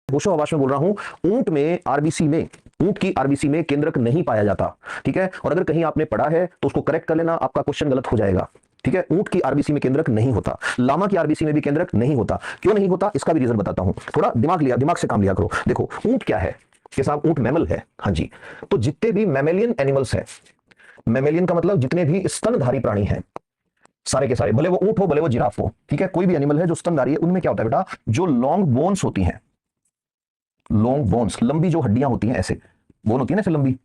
होशो हवास में बोल रहा हूं, ऊंट में आरबीसी में, ऊंट की आरबीसी में केंद्रक नहीं पाया जाता। ठीक है, और अगर कहीं आपने पढ़ा है तो उसको करेक्ट कर लेना, आपका क्वेश्चन गलत हो जाएगा। ठीक है, ऊंट की आरबीसी में केंद्रक नहीं होता, लामा की आरबीसी में भी केंद्रक नहीं होता। क्यों नहीं होता, इसका भी रीजन बताता हूं। थोड़ा दिमाग से काम लिया करो। देखो ऊंट क्या है कि साहब, ऊंट मैमल है। हाँ जी, तो जितने भी मैमेलियन एनिमल्स है, मैमेलियन का मतलब जितने भी स्तनधारी प्राणी हैं, सारे के सारे, भले वो ऊंट हो भले वो जिराफ हो, ठीक है, कोई भी एनिमल है जो स्तनधारी है, उनमें क्या होता है बेटा, जो लॉन्ग बोन्स होती हैं, लॉन्ग बोन्स, लंबी जो हड्डियां होती हैं, ऐसे बोन होती है ना ऐसे लंबी,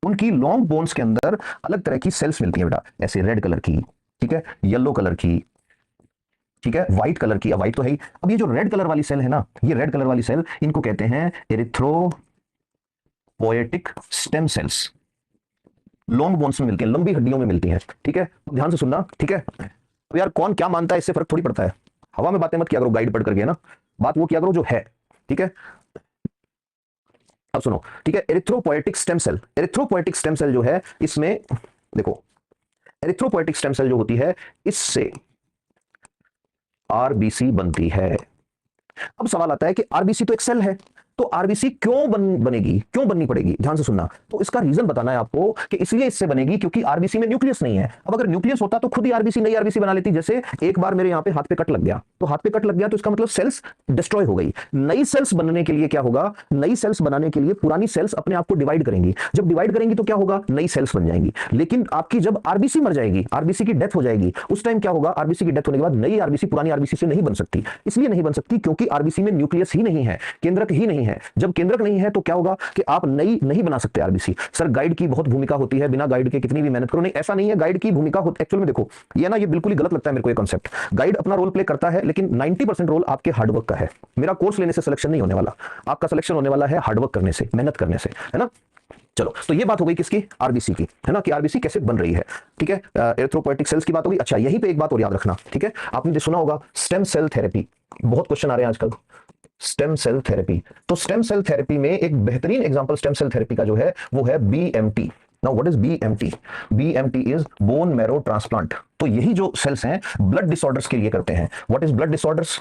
उनकी लॉन्ग बोन्स के अंदर अलग तरह की सेल्स मिलती हैं बेटा, ऐसे रेड कलर की, ठीक है, येलो कलर की, ठीक है, व्हाइट कलर की। व्हाइट तो है ही। अब ये जो रेड कलर वाली सेल है ना, ये रेड कलर वाली सेल, इनको कहते हैं एरिथ्रोपोएटिक स्टेम सेल्स। लॉन्ग बोन्स में मिलती हैं, लंबी हड्डियों में मिलती हैं। ठीक है, तो ध्यान से सुनना। ठीक है, तो यार कौन क्या मानता है इससे फर्क थोड़ी पड़ता है। हवा में बातें मत किया करो गाइड पढ़ करके ना, बात वो किया करो जो है। ठीक है, अब सुनो। ठीक है, erythropoietic stem cell, erythropoietic stem cell जो है, इसमें देखो, एरिथ्रोपोएटिक स्टेम सेल जो होती है, इससे आरबीसी बनती है। अब सवाल आता है कि आरबीसी तो एक सेल है, तो आरबीसी क्यों बनेगी, क्यों बननी पड़ेगी, ध्यान से सुनना। तो इसका रीजन बताना है आपको कि इसलिए इससे बनेगी क्योंकि आरबीसी में न्यूक्लियस नहीं है। अब अगर न्यूक्लियस होता तो खुद ही आरबीसी, नई आरबीसी बना लेती। जैसे एक बार मेरे यहां पे हाथ पे कट लग गया, तो हाथ पे कट लग गया तो इसका मतलब सेल्स डिस्ट्रॉय हो गई। नई सेल्स बनने के लिए क्या होगा, नई सेल्स बनाने के लिए पुरानी सेल्स अपने आप को डिवाइड करेंगी। जब डिवाइड करेंगी तो क्या होगा, नई सेल्स बन जाएंगी। लेकिन आपकी जब आरबीसी मर जाएगी, आरबीसी की डेथ हो जाएगी, उस टाइम क्या होगा, आरबीसी की डेथ होने के बाद नई आरबीसी पुरानी आरबीसी से नहीं बन सकती। इसलिए नहीं बन सकती क्योंकि आरबीसी में न्यूक्लियस ही नहीं है, केंद्रक ही नहीं है। जब केंद्रक नहीं है तो क्या होगा कि आप नई नहीं बना सकते आरबीसी। सर गाइड की बहुत भूमिका होती है, बिना गाइड के कितनी भी मेहनत करो, नहीं ऐसा नहीं है। गाइड की भूमिका होती एक्चुअल में, देखो ये ना, ये बिल्कुल ही गलत लगता है मेरे को ये कांसेप्ट। गाइड अपना रोल प्ले करता है, लेकिन 90% रोल आपके हार्डवर्क का है। मेरा कोर्स लेने से सिलेक्शन नहीं होने वाला, आपका सिलेक्शन होने वाला है हार्डवर्क करने से, मेहनत करने से, है ना। चलो, तो ये बात हो गई किसकी, आरबीसी की, है ना, कि आरबीसी कैसे बन रही है। ठीक है, एरिथ्रोपोएटिक सेल्स की बात हो गई। अच्छा, यहीं पे एक बात और याद रखना। ठीक है, आपने सुना होगा स्टेम सेल थेरेपी, बहुत क्वेश्चन आ रहे हैं आजकल, स्टेम सेल थेरेपी। तो स्टेम सेल थेरेपी में एक बेहतरीन एग्जांपल स्टेम सेल थेरेपी का जो है वो है BMT. Now what is BMT, BMT is bone marrow transplant. तो यही जो सेल्स हैं ब्लड डिसऑर्डर्स के लिए करते हैं। What is blood disorders,